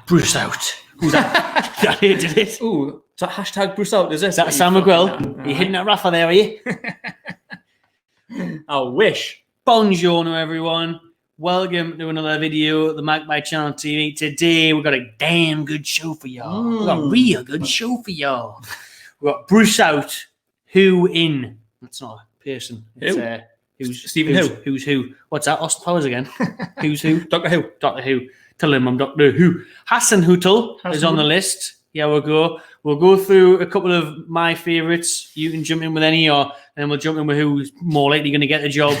Bruce out. Who's that? That hated it. Ooh, is that hashtag Bruce out, is it? Is that Sam McGill? Are you hitting at Rafa there, are you? I wish. Buongiorno, everyone. Welcome to another video at the Magpie Channel TV. Today, we've got a damn good show for y'all. We've got a real good show for y'all. We've got Bruce out, who in. That's not a person. It's, who's Stephen Who? Who's who? What's that? Austin Powers again. Who's who? Doctor Who. Doctor Who. Tell him I'm Doctor Who. Hasenhüttl is on the list. Yeah, we'll go through a couple of my favourites. You can jump in with any, or then we'll jump in with who's more likely going to get the job.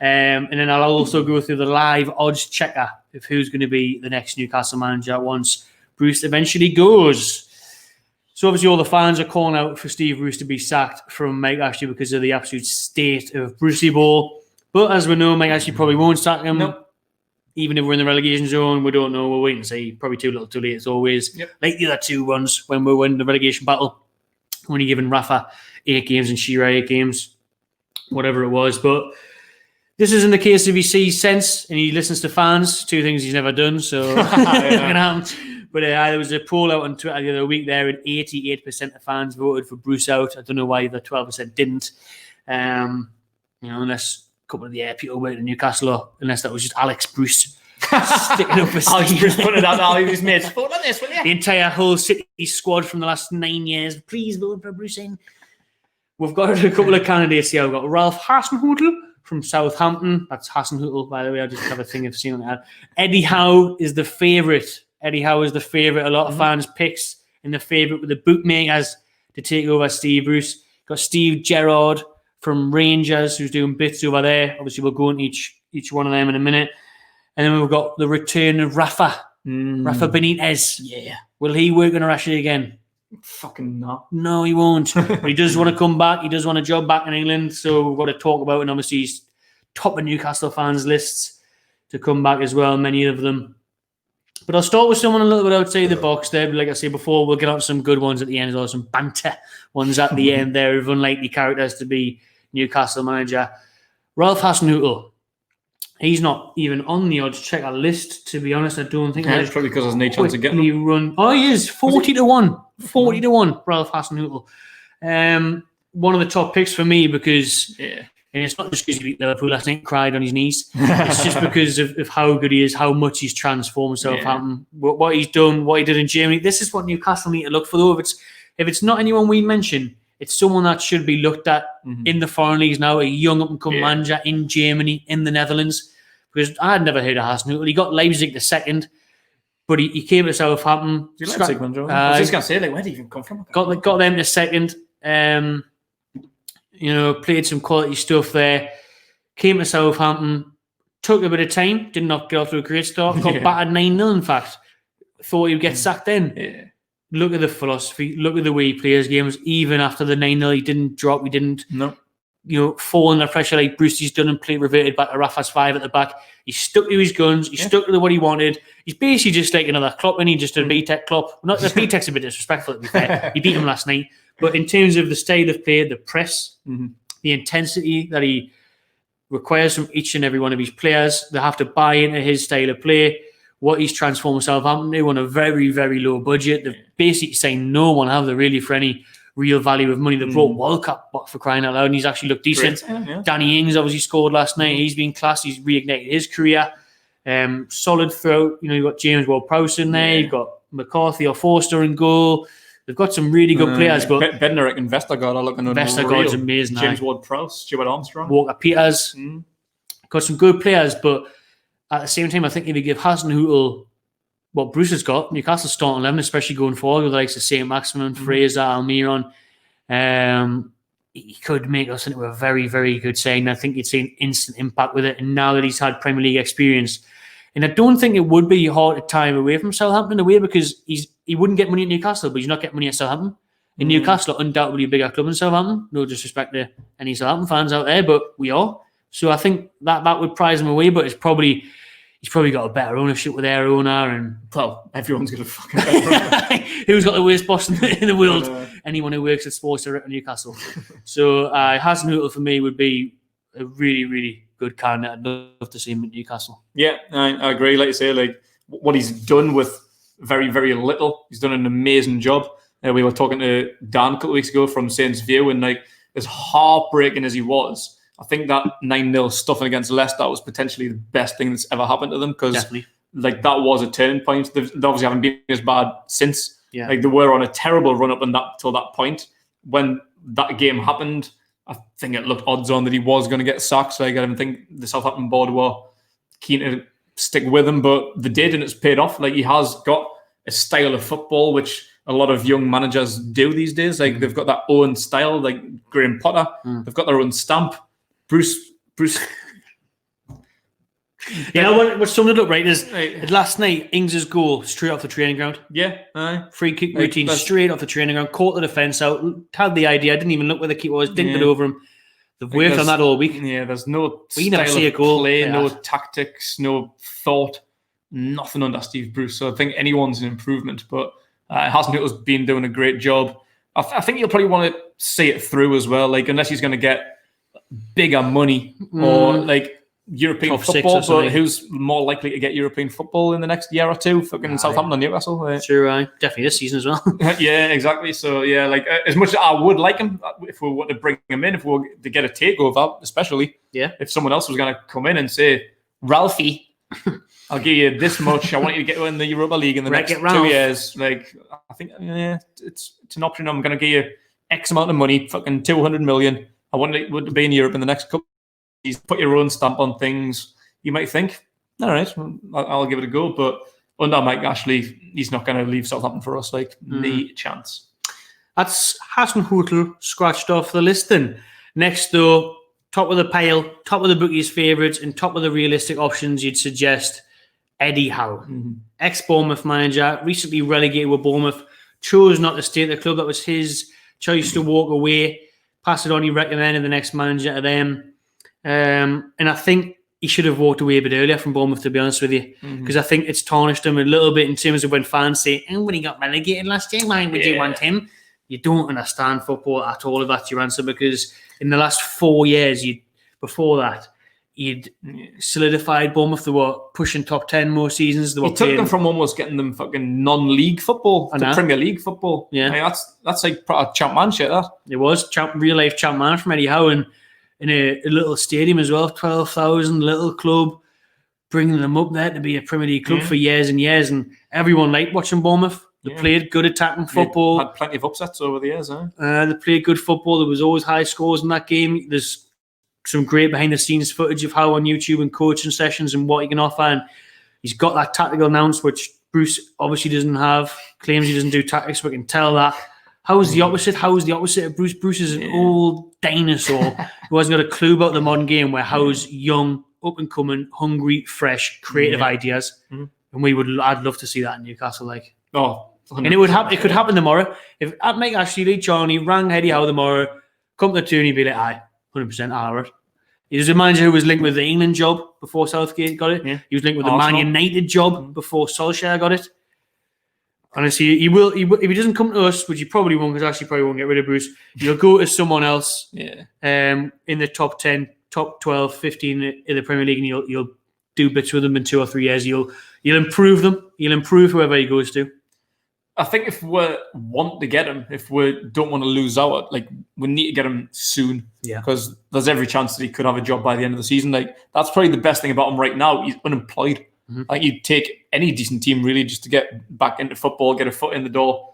And then I'll also go through the live odds checker of who's going to be the next Newcastle manager once Bruce eventually goes. So obviously all the fans are calling out for Steve Bruce to be sacked from Mike Ashley because of the absolute state of Brucey Ball. But as we know, Mike Ashley probably won't sack him. Nope. Even if we're in the relegation zone, we don't know. We'll wait and see. Probably too little too late as always. Yep. Like the other two ones when we were in the relegation battle. Only giving Rafa 8 games and Shearer 8 games. Whatever it was. But this isn't the case if he sees sense and he listens to fans. 2 things he's never done. So it's not going to happen. But there was a poll out on Twitter the other week there and 88% of fans voted for Bruce out. I don't know why the 12% didn't. Unless a couple of the people went to Newcastle, or unless that was just Alex Bruce sticking up for Steve. Alex Bruce put it out all his mates. Vote on this, will you? The entire whole City squad from the last 9 years. Please vote for Bruce in. We've got a couple of candidates here. We've got Ralph Hasenhüttl from Southampton. That's Hasenhüttl, by the way. I just have a thing of seeing that. Eddie Howe is the favourite. Eddie Howe is the favourite. A lot of fans picks in the favourite with the bookmakers to take over Steve Bruce. Got Steve Gerrard from Rangers, who's doing bits over there. Obviously, we'll go into each one of them in a minute. And then we've got the return of Rafa Benitez. Yeah. Will he work on Ashley again? Fucking not. No, he won't. But he does want to come back. He does want a job back in England. So we've got to talk about it. And obviously, he's top of Newcastle fans' lists to come back as well, many of them. But I'll start with someone a little bit outside the box there. But like I said before, we'll get on to some good ones at the end as well, some banter ones at the end there of unlikely characters to be Newcastle manager. Ralph Hasenhüttl. He's not even on the odds checker list, to be honest. I don't think. Yeah, it's probably because there's no chance of getting him. Oh, he is 40-1. 40-1, Ralph Hasenhüttl. One of the top picks for me because, and it's not just because he beat Liverpool last night and cried on his knees. It's just because of how good he is, how much he's transformed Southampton, what he's done, what he did in Germany. This is what Newcastle need to look for, though. If it's not anyone we mention, it's someone that should be looked at in the foreign leagues now, a young up-and-coming manager in Germany, in the Netherlands. Because I had never heard of Hasenhüttl. He got Leipzig the second, but he came to Southampton. Do you Leipzig, man, I was just going to say, where did he even come from? Got them the second. Played some quality stuff there. Came to Southampton. Took a bit of time. Did not get off to a great start. Got battered 9-0, in fact. Thought he would get sacked then. Yeah. Look at the philosophy. Look at the way he plays games. Even after the 9-0, he didn't drop. He didn't fall under pressure like Brucey's done and play reverted back to Rafa's 5 at the back. He stuck to his guns. He stuck to what he wanted. He's basically just like another Klopp, and he just a B-Tech Klopp. Not the B-Tech's a bit disrespectful, to be fair. He beat him last night. But in terms of the style of play, the press, the intensity that he requires from each and every one of his players, they have to buy into his style of play. What he's transformed Southampton to on a very, very low budget. They've basically saying no one have there really for any real value of money. They brought Walcott for crying out loud, and he's actually looked decent. Danny Ings obviously scored last night. He's been class. He's reignited his career. Solid throughout. You've got James Ward-Prowse in there. You've got McCarthy or Forster in goal. They've got some really good players. But Bednarek and Vestergaard are looking at Vestergaard's amazing. James Ward-Prowse, Stuart Armstrong, Walker Peters. Got some good players, but at the same time, I think if you give Hasenhüttl what Bruce has got, Newcastle starting 11, especially going forward with the likes of St. Maximin, Fraser, Almiron, he could make us into a very, very good signing. I think you'd see an instant impact with it. And now that he's had Premier League experience, and I don't think it would be hard to tie him away from Southampton away because he wouldn't get money at Newcastle, but he's not getting money at Southampton. And Newcastle are undoubtedly a bigger club than Southampton. No disrespect to any Southampton fans out there, but we are. So I think that would prize him away, but he's probably got a better ownership with their owner, and everyone's got a fucking better owner. Who's got the worst boss in the world? Anyone who works at Sports Direct at Newcastle. So Hasenhüttl for me would be a really, really good good candidate. I'd love to see him at Newcastle. Yeah, I agree. Like you say, like what he's done with very, very little, he's done an amazing job. We were talking to Dan a couple of weeks ago from Saints View, and like as heartbreaking as he was, I think that 9-0 stuffing against Leicester was potentially the best thing that's ever happened to them, because like that was a turning point. They obviously haven't been as bad since. Yeah. Like they were on a terrible run up till that point. When that game happened, I think it looked odds on that he was going to get sacked. Like I don't think the Southampton board were keen to stick with him, but they did, and it's paid off. Like he has got a style of football which a lot of young managers do these days. Like they've got their own style, like Graham Potter. They've got their own stamp. Bruce. You know what summed it up right is last night Ings' goal straight off the training ground. Yeah, free kick routine straight off the training ground. Caught the defence out. Had the idea. Didn't even look where the keeper was. Dinked it over him. They've worked on that all week. Yeah, there's no we never see a goal play, no tactics, no thought, nothing under Steve Bruce. So I think anyone's an improvement, but Hasenhüttl's been doing a great job. I think you'll probably want to see it through as well. Like unless he's going to get bigger money or like European Top football, but who's more likely to get European football in the next year or two? Fucking Southampton or Newcastle. Sure, definitely this season as well. Yeah, exactly. So yeah, like as much as I would like him, if we were to bring him in, if we were to get a takeover, especially if someone else was going to come in and say, Ralphie, I'll give you this much. I want you to get in the Europa League in the next 2 years. Like I think it's an option. I'm going to give you X amount of money, fucking 200 million. I want to be in Europe in the next couple. He's put your own stamp on things. You might think, all right, I'll give it a go. But under Mike Ashley, he's not going to leave Southampton for us. Like, no chance. That's Hasenhüttl scratched off the list then. Next, though, top of the pile, top of the bookies' favourites, and top of the realistic options, you'd suggest Eddie Howe. Ex-Bournemouth manager, recently relegated with Bournemouth, chose not to stay at the club. That was his choice to walk away. Pass it on, he recommended the next manager to them. And I think he should have walked away a bit earlier from Bournemouth, to be honest with you, because I think it's tarnished him a little bit in terms of when fans say, when he got relegated last year, why would you want him? You don't understand football at all if that's your answer, because in the last 4 years, before that, you'd solidified Bournemouth. They were pushing top 10 more seasons. He took them from almost getting them fucking non-league football to Premier League football. Yeah, that's like a champ man shit. That it was real life champ man from Eddie Howe, and in a little stadium as well, 12,000, little club, bringing them up there to be a Premier League club for years and years, and everyone liked watching Bournemouth. They played good attacking football. Had plenty of upsets over the years. They played good football. There was always high scores in that game. There's some great behind-the-scenes footage of Howe on YouTube and coaching sessions and what he can offer, and he's got that tactical nous, which Bruce obviously doesn't have. Claims he doesn't do tactics, but we can tell that. How's the opposite? How's the opposite of Bruce? Bruce is an old dinosaur who hasn't got a clue about the modern game, where Howe's young, up-and-coming, hungry, fresh, creative ideas. And I'd love to see that in Newcastle. Like, 100%. And it could happen tomorrow. If Mike Ashley, Lee Charney rang Eddie Howe tomorrow, come to the tune, he'd be like, aye, 100%, all right. He was a manager who was linked with the England job before Southgate got it. Yeah. He was linked with the Man United job before Solskjaer got it. Honestly, he will. If he doesn't come to us, which he probably won't, because Ashley probably won't get rid of Bruce, he'll go to someone else in the top 10, top 12, 15 in the Premier League, and you'll do bits with them in 2 or 3 years. You'll improve them. You'll improve whoever he goes to. I think if we want to get him, if we don't want to lose out, like we need to get him soon. Yeah. Because there's every chance that he could have a job by the end of the season. Like that's probably the best thing about him right now. He's unemployed. Like you'd take any decent team really just to get back into football, get a foot in the door.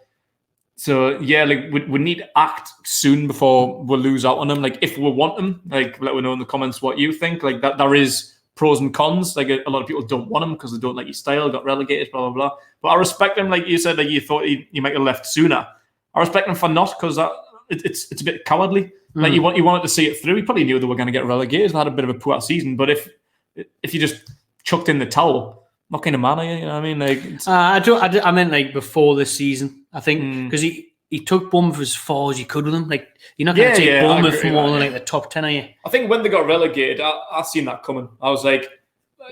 So yeah, like we need to act soon before we lose out on him. Like if we want him, like let me know in the comments what you think. Like that there is pros and cons. Like a lot of people don't want him because they don't like his style, got relegated, blah, blah, blah. But I respect him. Like you said, like you thought he might have left sooner. I respect him for not, because it's a bit cowardly. Like you wanted to see it through. He probably knew they were going to get relegated and had a bit of a poor season. But if you just chucked in the towel, what kind of man are you? You know what I mean? Like I meant like before this season. I think because he took Bournemouth as far as he could with him. Like you're not going to take Bournemouth from more than like the top 10, are you? I think when they got relegated, I seen that coming. I was like,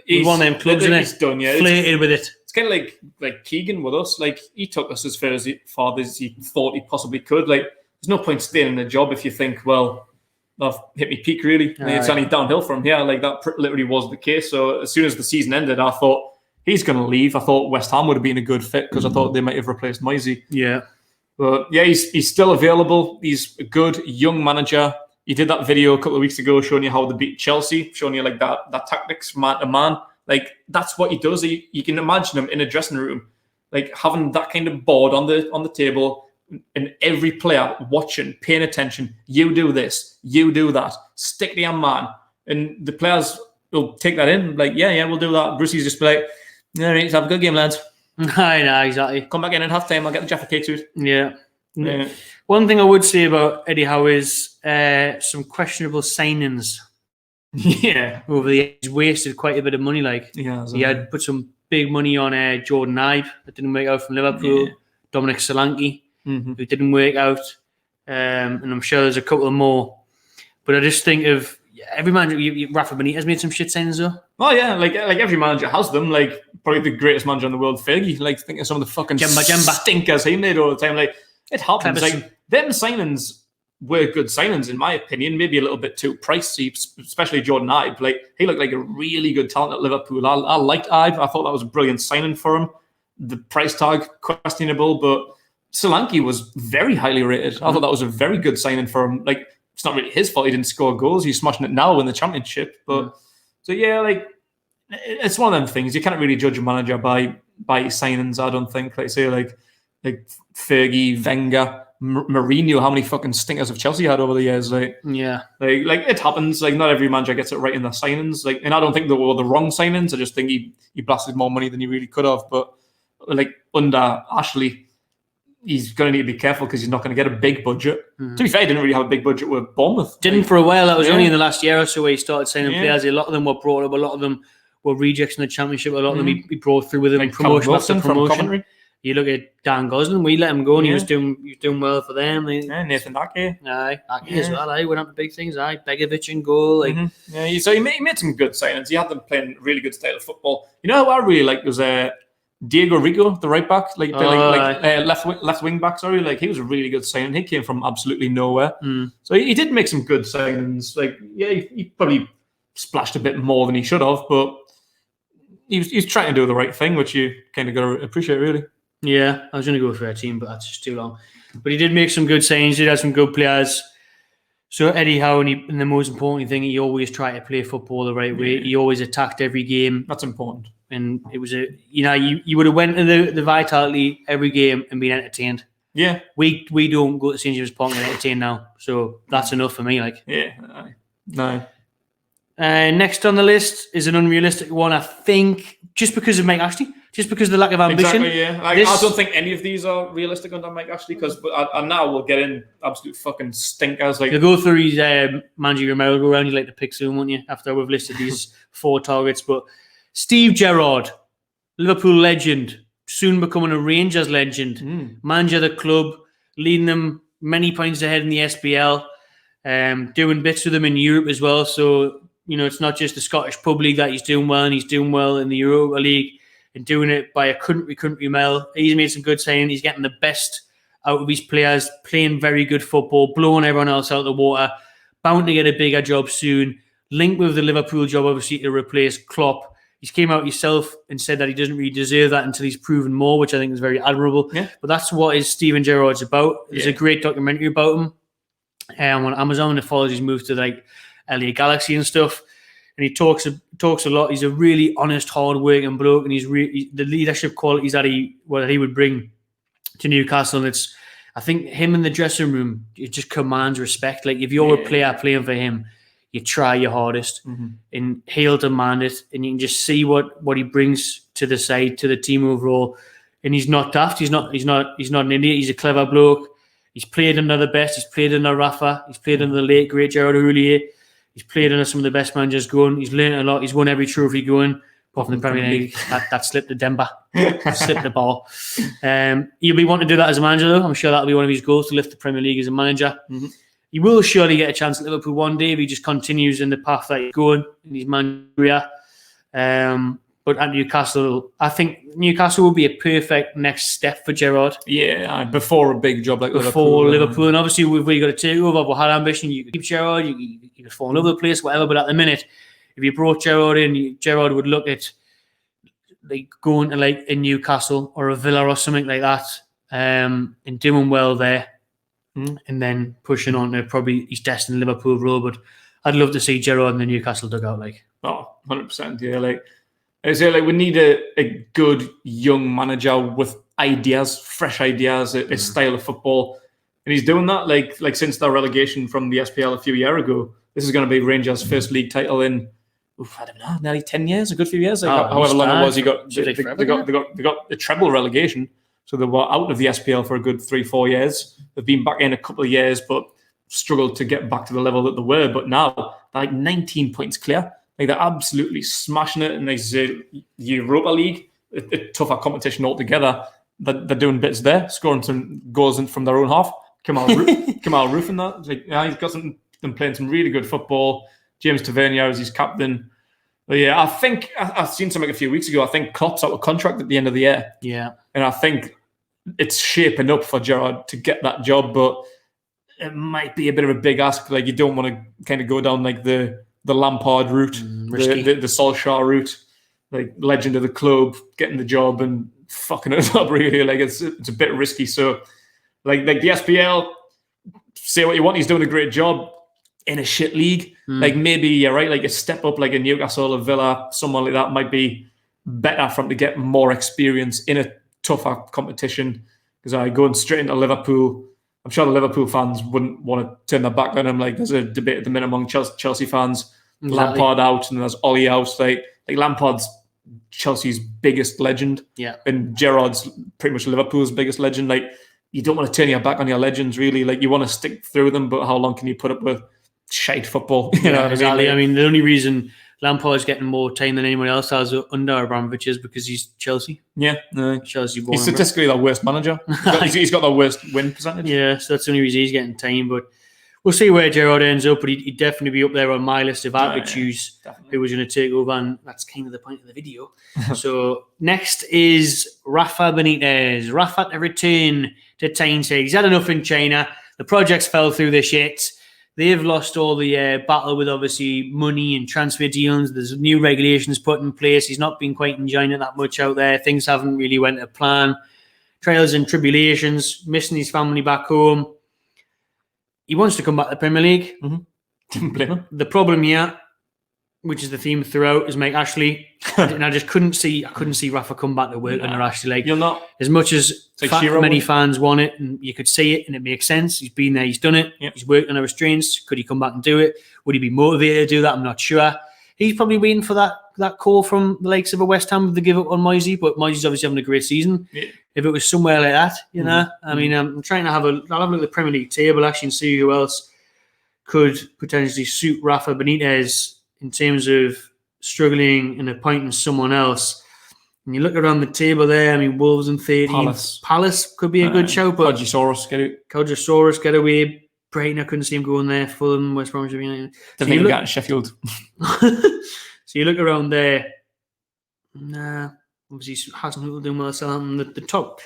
he's one of them clubs, isn't it? He's done, yeah. Flated with it. It's kind of like Keegan with us. Like he took us as far as he thought he possibly could. Like there's no point staying in a job if you think, well, I've hit me peak really. It's only downhill from here. Like that literally was the case. So as soon as the season ended, I thought he's going to leave. I thought West Ham would have been a good fit because I thought they might have replaced Moisey. Yeah. But yeah, he's still available. He's a good young manager. He did that video a couple of weeks ago showing you how they beat Chelsea, showing you like that tactics man to man. Like that's what he does. You can imagine him in a dressing room, like having that kind of board on the table, and every player watching, paying attention. You do this, you do that. Stick to your man, and the players will take that in. Like yeah, we'll do that. Brucey's just like, all right, have a good game, lads. I know, exactly. Come back in at half time. I'll get the Jaffa Cake suit. Yeah. One thing I would say about Eddie Howe is some questionable signings. Yeah. Over the years, he's wasted quite a bit of money. Like he had put some big money on Jordan Ibe that didn't work out from Liverpool. Yeah. Dominic Solanke, who didn't work out. And I'm sure there's a couple more. But I just think of every manager. Rafa Benitez made some shit signings though. Oh yeah, like every manager has them. Like probably the greatest manager in the world, Fergie. Like think of some of the fucking stinkers he made all the time. Like it happens. Like them signings were good signings in my opinion. Maybe a little bit too pricey, especially Jordan Ibe. Like he looked like a really good talent at Liverpool. I liked Ibe. I thought that was a brilliant signing for him. The price tag questionable, but Solanke was very highly rated. I thought that was a very good signing for him. Like it's not really his fault he didn't score goals. He's smashing it now in the Championship. But so yeah, like it's one of them things. You can't really judge a manager by his signings. I don't think. Like say like Fergie, Wenger, Mourinho. How many fucking stinkers have Chelsea had over the years? Like like it happens. Like not every manager gets it right in their signings. Like and I don't think they were the wrong signings. I just think he blasted more money than he really could have. But like under Ashley, he's going to need to be careful because he's not going to get a big budget. To be fair, he didn't really have a big budget with Bournemouth. Didn't for a while. That was only in the last year or so where he started signing players. A lot of them were brought up. A lot of them were rejects in the Championship. A lot of them he brought through with him like promotion after promotion. You look at Dan Gosling. We let him go, and he was doing well for them. Nathan Ake. Ake as well. Went on to big things. Begovic in goal. So he made some good signings. He had them playing really good style of football. You know who I really liked was Diego Rico, the right back, left wing back. Sorry, like he was a really good signing. He came from absolutely nowhere, so he did make some good signings. Like he probably splashed a bit more than he should have, but he's trying to do the right thing, which you kind of got to appreciate, really. Yeah, I was going to go for a team, but that's just too long. But he did make some good signings. He had some good players. So Eddie Howe, and the most important thing, he always tried to play football the right way. He always attacked every game. That's important. And it was you would have went to the Vitality every game and been entertained. Yeah. We don't go to St. James Park and get entertained now. So that's enough for me. Like. Yeah. No. Next on the list is an unrealistic one, I think, just because of Mike Ashley. Just because of the lack of ambition. Exactly, yeah. I don't think any of these are realistic under Mike Ashley because now we'll get in absolute fucking stinkers. Like you'll go through his managerial merry-go-round. You'd like to pick soon, won't you? After we've listed these 4 targets. But Steve Gerrard, Liverpool legend, soon becoming a Rangers legend, manager of the club, leading them many points ahead in the SPL, doing bits with them in Europe as well. So, it's not just the Scottish Pub League that he's doing well, and he's doing well in the Europa League. And doing it by a country mile. He's made some good signings. He's getting the best out of his players, playing very good football, blowing everyone else out of the water, bound to get a bigger job soon, linked with the Liverpool job, obviously, to replace Klopp. He's came out himself and said that he doesn't really deserve that until he's proven more, which I think is very admirable. Yeah. But that's what is Steven Gerrard's about. There's a great documentary about him on Amazon that follows his move to LA Galaxy and stuff. And he talks a lot. He's a really honest, hard-working bloke, and he's the leadership qualities that he would bring to Newcastle. And I think him in the dressing room, it just commands respect. Like if you're a player playing for him, you try your hardest, and he'll demand it. And you can just see what he brings to the side, to the team overall. And he's not daft. He's not an idiot. He's a clever bloke. He's played under the best. He's played under Rafa. He's played under the late great Gerard Houllier. He's played under some of the best managers going. He's learned a lot. He's won every trophy going, apart from the Premier League. That slipped the Demba. Slipped the ball. He'll be wanting to do that as a manager, though. I'm sure that'll be one of his goals, to lift the Premier League as a manager. He will surely get a chance at Liverpool one day if he just continues in the path that he's going in his manager career. But But at Newcastle, I think Newcastle would be a perfect next step for Gerrard. Yeah, before a big job like Liverpool. And obviously, we've got to take over. We had ambition. You could keep Gerrard. You could fall in love with the place, whatever. But at the minute, if you brought Gerrard in, Gerrard would look at like going to like a Newcastle or a Villa or something like that, and doing well there, and then pushing on to probably his destined Liverpool role. But I'd love to see Gerrard in the Newcastle dugout. 100%. Yeah, I say, we need a good young manager with ideas, fresh ideas, a style of football, and he's doing that. Like since their relegation from the SPL a few years ago, this is going to be Rangers' first league title in I don't know, nearly 10 years, a good few years. However long it was, they got the treble relegation, so they were out of the SPL for a good 3-4 years. They've been back in a couple of years, but struggled to get back to the level that they were. But now they're 19 points clear. They're absolutely smashing it, and the Europa League, a tougher competition altogether. They're doing bits there, scoring some goals from their own half. Kamal Roof and that. He's got them playing some really good football. James Tavernier is his captain. But yeah, I think I've seen something a few weeks ago. I think Klopp's out of contract at the end of the year. Yeah, and I think it's shaping up for Gerrard to get that job, but it might be a bit of a big ask. You don't want to kind of go down the Lampard route, the Solskjaer route, legend of the club, getting the job and fucking it up really. It's a bit risky. So the SPL, say what you want, he's doing a great job in a shit league. Maybe you're right, a step up like a Newcastle or Villa, someone like that might be better for him to get more experience in a tougher competition. Because going straight into Liverpool, I'm sure the Liverpool fans wouldn't want to turn their back on him. There's a debate at the minute among Chelsea fans. Exactly. Lampard out and there's Ollie out. Lampard's Chelsea's biggest legend. Yeah. And Gerrard's pretty much Liverpool's biggest legend. You don't want to turn your back on your legends, really. You want to stick through them, but how long can you put up with shite football? You know what exactly. I mean, the only reason Lampard's getting more time than anyone else has under Abramovich is because he's Chelsea. Yeah, no. Chelsea. He's statistically their worst manager. He's got the worst win percentage. Yeah, so that's the only reason he's getting time. But we'll see where Gerrard ends up. But he'd definitely be up there on my list if I could choose who was going to take over. And that's kind of the point of the video. So next is Rafa Benitez. Rafa to return to Tyneside. He's had enough in China. The projects fell through the shit. They've lost all the battle with obviously money and transfer deals. There's new regulations put in place. He's not been quite enjoying it that much out there. Things haven't really went to plan. Trials and tribulations, missing his family back home. He wants to come back to the Premier League. Didn't blame him. The problem here, which is the theme throughout, is Mike Ashley. And I couldn't see Rafa come back to work under Ashley. You're not as much as many fans want it, and you could see it, and it makes sense. He's been there, he's done it. Yep. He's worked under restraints. Could he come back and do it? Would he be motivated to do that? I'm not sure. He's probably waiting for that call from the likes of a West Ham to give up on Moisey, but Moisey's obviously having a great season. Yeah. If it was somewhere like that, I mean, I'm trying to I'll have a look at the Premier League table actually and see who else could potentially suit Rafa Benitez in terms of struggling and appointing someone else. And you look around the table there, I mean, Wolves and 13. Palace could be a good shout, but Codgesaurus get away. Brighton, I couldn't see him going there. Fulham, West Bromwich United. Didn't even get Sheffield. So you look around there. Obviously Hasenhüttl doing well. Southampton, the top.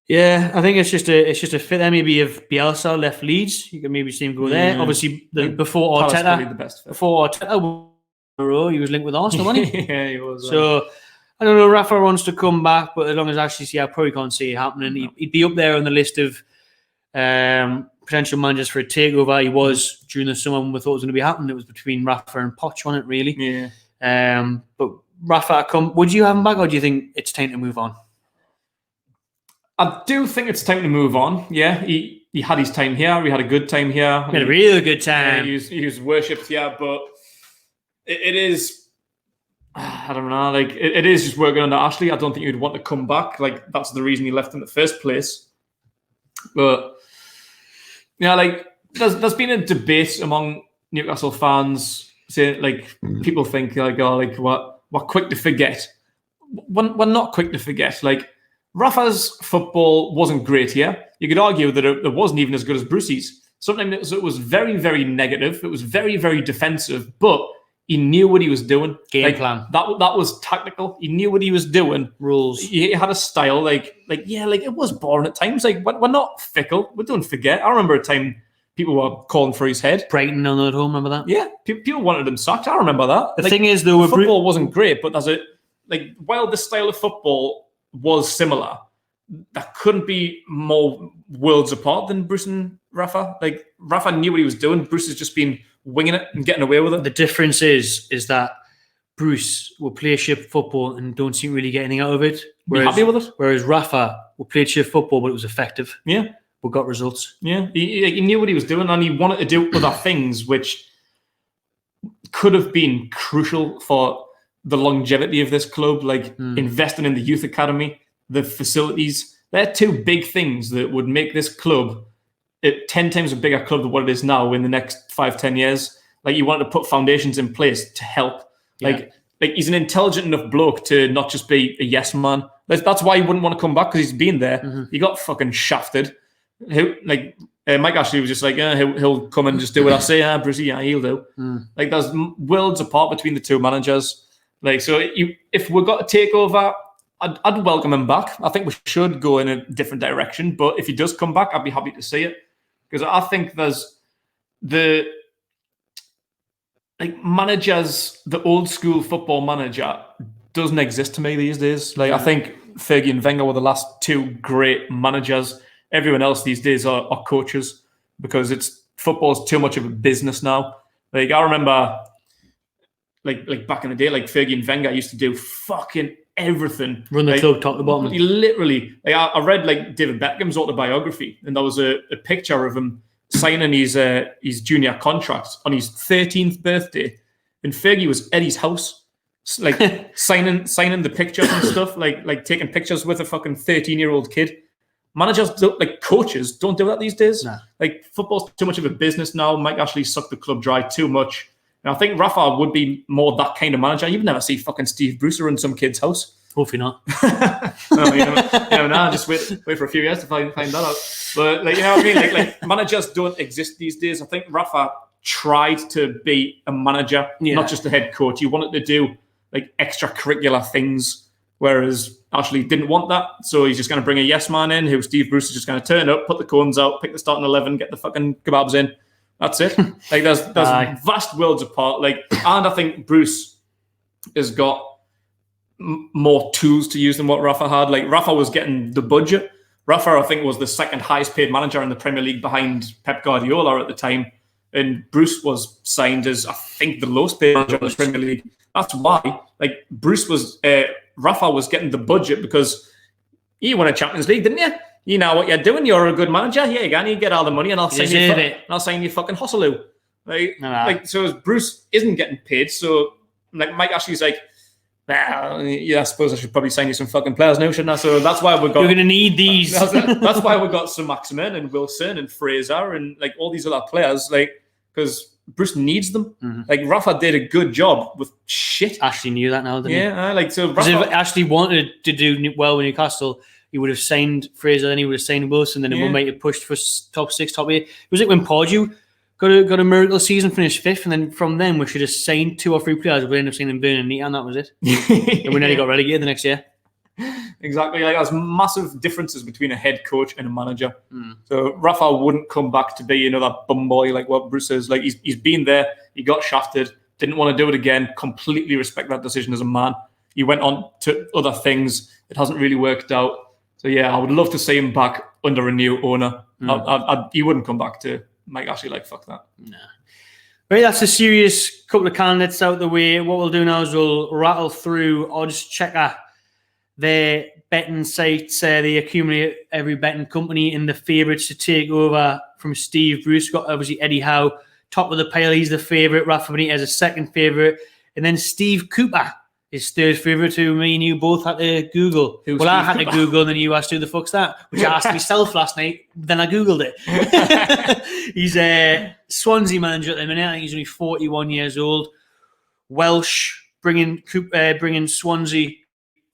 Yeah, I think it's just a fit there. Maybe if Bielsa left Leeds, you could maybe see him go there. Obviously, before Arteta, he was linked with Arsenal, wasn't he? Yeah, he was. So I don't know. Rafa wants to come back, but as long as Ashley's here, I probably can't see it happening. No. He'd be up there on the list of potential managers for a takeover. He was during the summer when we thought it was going to be happening. It was between Rafa and Poch on it, really. Yeah. But Rafa, would you have him back, or do you think it's time to move on? I do think it's time to move on. Yeah, he had his time here. We had a good time here. He had a really good time. Yeah, he was worshipped here, but it is. I don't know. It is just working under Ashley. I don't think he'd want to come back. That's the reason he left in the first place. But there's been a debate among Newcastle fans saying people think we're quick to forget. We're not quick to forget. Rafa's football wasn't great here. You could argue that it wasn't even as good as Brucey's. Sometimes it was very, very negative. It was very, very defensive, but He knew what he was doing. Game plan. That was tactical. He knew what he was doing. Rules. He had a style. Like it was boring at times. Like we're not fickle. We don't forget. I remember a time people were calling for his head. Brighton on at home. Remember that? Yeah. People wanted him sacked. I remember that. The thing is, though, football wasn't great, but while the style of football was similar, that couldn't be more worlds apart than Bruce and Rafa. Like Rafa knew what he was doing. Bruce has just been winging it and getting away with it. The difference is that Bruce will play shit football and don't seem to really get anything out of it. Be happy with it. Whereas Rafa will play shit football, but it was effective. Yeah. We got results. Yeah. He knew what he was doing, and he wanted to do other things which could have been crucial for the longevity of this club, like investing in the youth academy, the facilities. They're two big things that would make this club 10 times a bigger club than what it is now in the next 5-10 years. Like, you wanted to put foundations in place to help. Like he's an intelligent enough bloke to not just be a yes man. That's why he wouldn't want to come back, because he's been there. He got fucking shafted. Mike Ashley was just like, he'll come and just do what I say. Brucey, he'll do. Like, there's worlds apart between the two managers. Like, so if we've got to take over, I'd welcome him back. I think we should go in a different direction. But if he does come back, I'd be happy to see it. Because I think there's managers, the old school football manager doesn't exist to me these days. Like, I think Fergie and Wenger were the last two great managers. Everyone else these days are coaches, because football's too much of a business now. Like, I remember like back in the day, like Fergie and Wenger used to do fucking everything. Run the club top to bottom. Literally. Like, I read like David Beckham's autobiography, and there was a picture of him signing his junior contract on his 13th birthday, and Fergie was at his house, like signing the pictures and stuff, like taking pictures with a fucking 13-year-old kid. Managers coaches don't do that these days. Nah. Like, football's too much of a business now. Mike Ashley sucked the club dry too much. And I think Rafa would be more that kind of manager. You'd never see fucking Steve Bruce in some kid's house. Hopefully not. No, just wait for a few years to find that out. But, like, you know what I mean? Like managers don't exist these days. I think Rafa tried to be a manager, not just a head coach. He wanted to do like extracurricular things, whereas Ashley didn't want that. So he's just going to bring a yes man in, who Steve Bruce is just going to turn up, put the cones out, pick the starting 11, get the fucking kebabs in. That's it. Like, there's vast worlds apart. Like, and I think Bruce has got more tools to use than what Rafa had. Like, Rafa was getting the budget. Rafa, I think, was the second highest paid manager in the Premier League behind Pep Guardiola at the time. And Bruce was signed as, I think, the lowest paid manager in the Premier League. That's why, like, Rafa was getting the budget, because you won a Champions League, didn't you? You know what you're doing. You're a good manager. Here you go. You get all the money, and I'll sign you fucking Hasenhüttl. Like, so Bruce isn't getting paid. So, like, Mike Ashley's like, well, I suppose I should probably sign you some fucking players now, shouldn't I? So that's why we've got. You're going to need these. That's why we've got Sir Maximin and Wilson and Fraser and like all these other players, like, because Bruce needs them. Like, Rafa did a good job with shit. Ashley knew that now, didn't he? Yeah, like, so Rafa, if Ashley wanted to do well with Newcastle, he would have signed Fraser, then he would have signed Wilson, then it would make it pushed for top 6, top 8. It was like when Pardew got a miracle season, finished 5th, and then from then we should have signed 2 or 3 players. We ended up signing Burn and Neat, and that was it. And we nearly got relegated the next year. Exactly. Like, there's massive differences between a head coach and a manager. So Rafa wouldn't come back to be another bum boy like what Bruce is. Like, he's been there. He got shafted. Didn't want to do it again. Completely respect that decision as a man. He went on to other things. It hasn't really worked out. So, yeah, I would love to see him back under a new owner. He wouldn't come back to Mike Ashley. Like, fuck that. Nah. Right, that's a serious couple of candidates out the way. What we'll do now is we'll rattle through odds checker, their betting sites. They accumulate every betting company in the favourites to take over from Steve Bruce. Got obviously Eddie Howe, top of the pile. He's the favourite. Rafa Benitez a second favourite. And then Steve Cooper is third favourite, who me and you both had to Google. I had to Google, and then you asked who the fuck's that, which I asked myself last night. Then I Googled it. He's a Swansea manager at the minute. I think he's only 41 years old. Welsh, bringing Swansea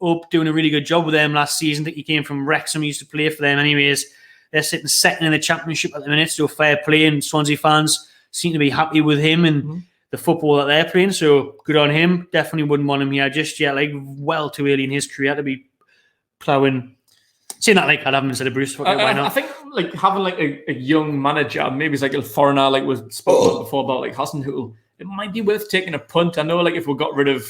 up, doing a really good job with them last season. I think he came from Wrexham, he used to play for them anyways. They're sitting second in the Championship at the minute, so fair play, and Swansea fans seem to be happy with him. And the football that they're playing. So good on him. Definitely wouldn't want him here just yet. Like, well too early in his career to be ploughing. Saying that, like, I'd have him instead of Bruce. Why not? I think like having like a young manager, maybe it's like a foreigner, like we spoke about before about like Hasenhüttl. It might be worth taking a punt. I know, like, if we got rid of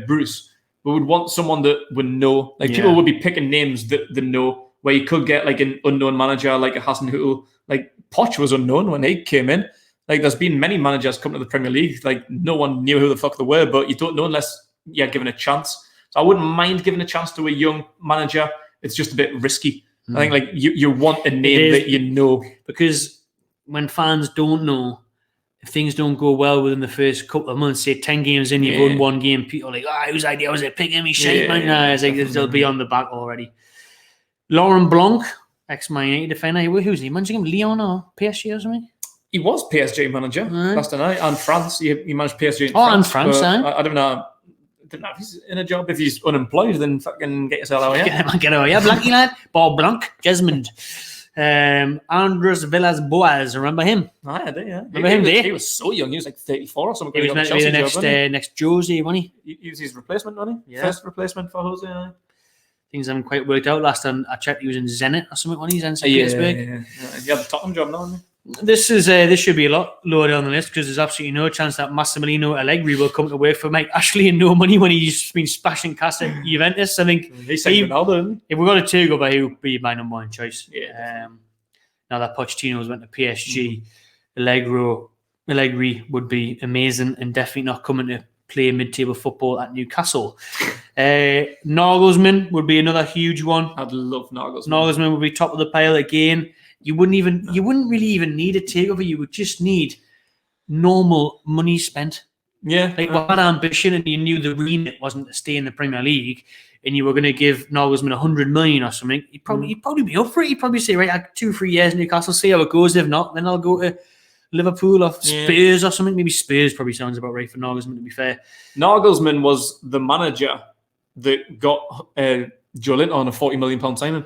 Bruce, we would want someone that would know. Like, people would be picking names that know. Where you could get like an unknown manager, like a Hasenhüttl. Like, Poch was unknown when he came in. Like, there's been many managers come to the Premier League. Like, no one knew who the fuck they were, but you don't know unless you're given a chance. So I wouldn't mind giving a chance to a young manager. It's just a bit risky. I think, like, you want a name that you know. Because when fans don't know, if things don't go well within the first couple of months, say 10 games in, you've won one game, people are like, whose idea was it picking me? Shit, man. It's like they'll be on the back already. Laurent Blanc, ex-Man United defender. Who's he? Managing him? Lyon or PSG or something? He was PSG manager last night, and France. He managed PSG in France. And France, I don't know. I don't know if he's in a job. If he's unemployed, then fucking get yourself out of here. Get out of here, Blanky lad. Bob Blanc, Desmond. Andres Villas-Boas, remember him? I do, yeah. Remember him, He was so young. He was like 34 or something. He was meant to be the next Jose, wasn't he? He was his replacement, wasn't he? Yeah. First replacement for Jose. Things haven't quite worked out. Last time I checked, he was in Zenit or something when he's in St. Petersburg. Yeah. He had the Tottenham job now, hasn't he? This should be a lot lower down the list because there's absolutely no chance that Massimiliano Allegri will come to work for Mike Ashley and no money when he's been splashing cash at Juventus. I think he's Ronaldo. If we got a two-go, he would be my number one choice. Yeah. Now that Pochettino's went to PSG, Allegri would be amazing and definitely not coming to play mid-table football at Newcastle. Nagelsmann would be another huge one. I'd love Nagelsmann. Nagelsmann would be top of the pile again. You wouldn't really even need a takeover. You would just need normal money spent. Yeah. Like, what ambition, and you knew the remit wasn't to stay in the Premier League, and you were going to give Nagelsmann 100 million or something. He'd probably be up for it. He'd probably say, right, I have 2-3 years in Newcastle, see how it goes. If not, then I'll go to Liverpool or Spurs or something. Maybe Spurs probably sounds about right for Nagelsmann, to be fair. Nagelsmann was the manager that got Joe on a £40 million signing.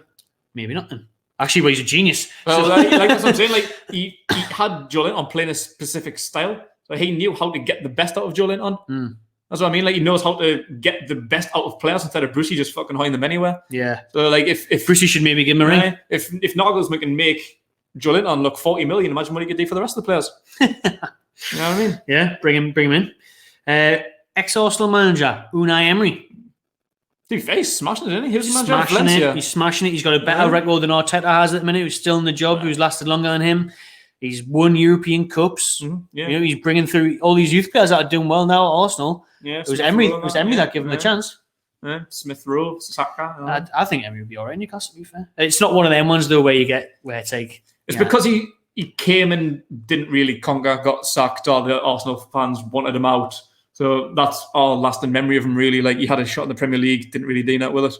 Maybe not then. Actually, well, he's a genius. Well, that's what I'm saying. Like, he had Joe on playing a specific style, so he knew how to get the best out of Joe on. That's what I mean. Like, he knows how to get the best out of players instead of Brucey just fucking hiding them anywhere. Yeah. So, like, if Brucey should maybe give him a ring. If Nagelsmann can make Joe on look 40 million, imagine what he could do for the rest of the players. You know what I mean? Yeah, bring him in. Ex-Arsenal manager Unai Emery. To be fair, he's smashing it, isn't he? He was the manager of Valencia. He's smashing it. He's got a better record than Arteta has at the minute. Who's still in the job. Who's lasted longer than him. He's won European Cups. Yeah. You know, he's bringing through all these youth players that are doing well now at Arsenal. Yeah, it was Emery that gave him the chance. Yeah. Smith Rowe, Saka. I think Emery would be all right in Newcastle, to be fair. It's not one of them ones, though, where it's like... It's because he came and didn't really conquer, got sacked, or the Arsenal fans wanted him out. So that's our lasting memory of him, really. Like, he had a shot in the Premier League, didn't really do that with it.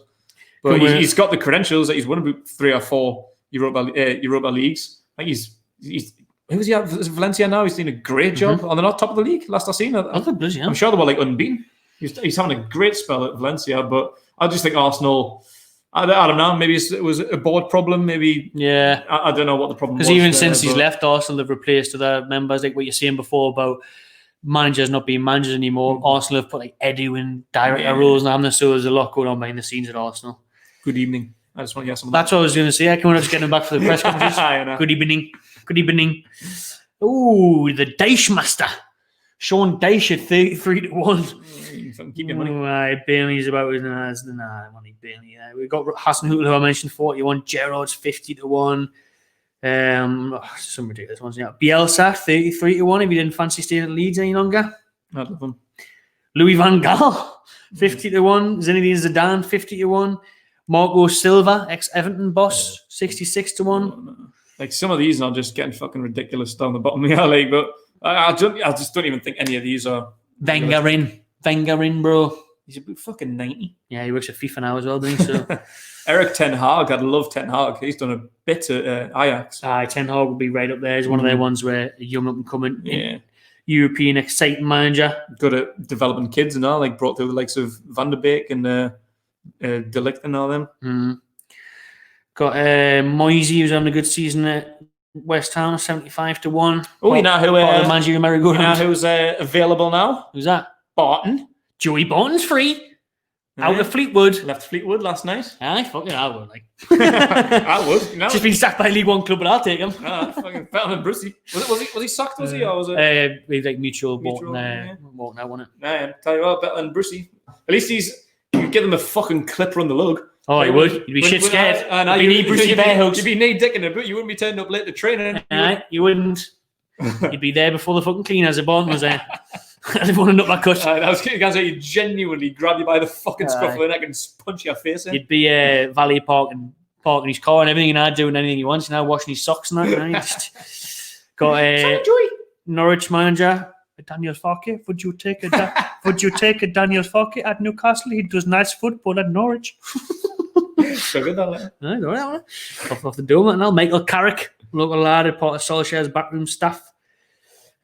But he's got the credentials that he's won about 3 or 4 Europa Leagues. Like, he's who was he at Valencia now? He's doing a great job. Are they not top of the league? Last I've seen. I'm sure they were like unbeaten. He's having a great spell at Valencia, but I just think Arsenal... I don't know. Maybe it was a board problem. Maybe I don't know what the problem was. Because even since he's left Arsenal, they've replaced other members, like what you're saying before about managers not being managers anymore. Arsenal have put like Edu in director roles now, so there's a lot going on behind the scenes at Arsenal. Good evening. I just want to hear some of that. That's what I was going to say. Can we just get him back for the press conference? Good evening. Good evening. Ooh, the Dyche Master. Sean Dyche at 33-1. Keep your money. Burnley's about money. Burnley. We've got Hasenhüttl, who I mentioned, 41. Gerrard's 50-1. Some ridiculous ones. Yeah. Bielsa 33-1. If you didn't fancy staying at Leeds any longer, I'd love him. Louis van Gaal 50-1. Zinedine Zidane 50-1. Marco Silva, ex-Everton boss, 66-1. Like, some of these are just getting fucking ridiculous down the bottom of the league, but I just don't even think any of these are. Wenger in, bro. He's about fucking 90. Yeah, he works at FIFA now as well, doesn't he? So. Eric Ten Hag, I'd love Ten Hag. He's done a bit at Ajax. Ten Hag will be right up there. He's one of their ones where a young up and coming European exciting manager. Good at developing kids and all, like brought through the likes of Van der Beek and De Ligt and all them. Got Moisey, who's having a good season at West Ham 75-1. Oh, you know who? Manchester merry-go-round. You know who's available now? Who's that? Barton. Joey Barton's free. Out of Fleetwood. Left Fleetwood last night. Aye, fucking I would. Like. I would. You know? Just been sacked by League One club, but I'll take him. Fucking better than Brucey. Was he sacked? Was he? Or was it? We like mutual walking out, wasn't it? Nah, tell you what, better than Brucey. At least you could give him a fucking clipper on the lug. Oh, he would. You'd be shit scared. You'd be knee Brucey bear hugs. You'd be knee dick in a boot. You wouldn't be turning up late to training. You wouldn't. You'd be there before the fucking cleaners. A Barton was there. I didn't want to nut my cut. I was going to say, you genuinely grab you by the fucking scruff of the neck and punch your face in. You'd be valet parking his car and everything, and I'd doing anything he wants, washing his socks and that. You know, just got Norwich manager Daniel Farke. Would you take a Daniel Farke at Newcastle? He does nice football at Norwich. So good, that off the dome, and now Michael Carrick, local lad, part of Solskjaer's backroom staff.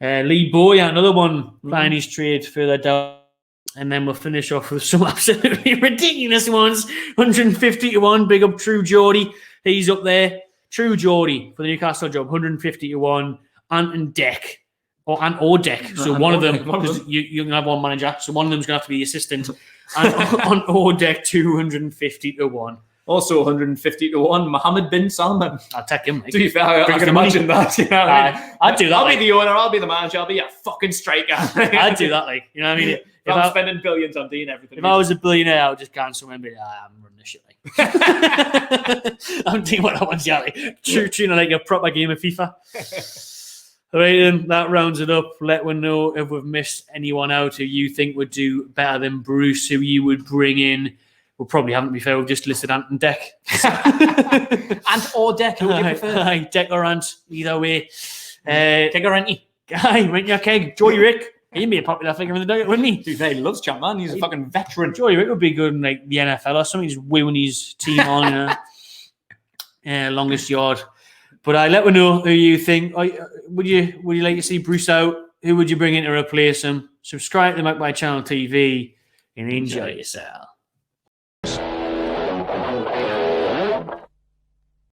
Lee Boyer, another one, playing his trade further down. And then we'll finish off with some absolutely ridiculous ones. 150-1, big up True Geordie. He's up there. True Geordie for the Newcastle job, 150-1. Ant and Deck. Or Deck. So one of them, because you can have one manager, so one of them's going to have to be the assistant. And on or Deck, 250-1. Also 150-1, Mohammed bin Salman. I'll take him. To be fair, I can imagine that. You know what I mean? I'd do that. I'll be the owner, I'll be the manager, I'll be a fucking striker. I'd do that, like, you know what I mean? If I'm spending billions on doing everything. If I was a billionaire, I would just cancel and be like, I'm running this shit. Like. I'm doing what I want, like. Treating like a proper game of FIFA. All right, then, that rounds it up. Let one know if we've missed anyone out who you think would do better than Bruce, who you would bring in. We probably haven't, to be fair, we've just listed Ant and Deck. Ant or Deck, who would you prefer? Deck or Ant, either way. Keg or Anty? Aye, rent your keg. Joey Rick. He'd be a popular figure in the Nugget, wouldn't he? To be fair, he loves Champ, man. He's a fucking veteran. Joey Rick would be good in like the NFL or something. He's wooing his team on, longest yard. But let me know who you think. Would you like to see Bruce out? Who would you bring in to replace him? Subscribe to the Magpie Channel TV and enjoy yourself.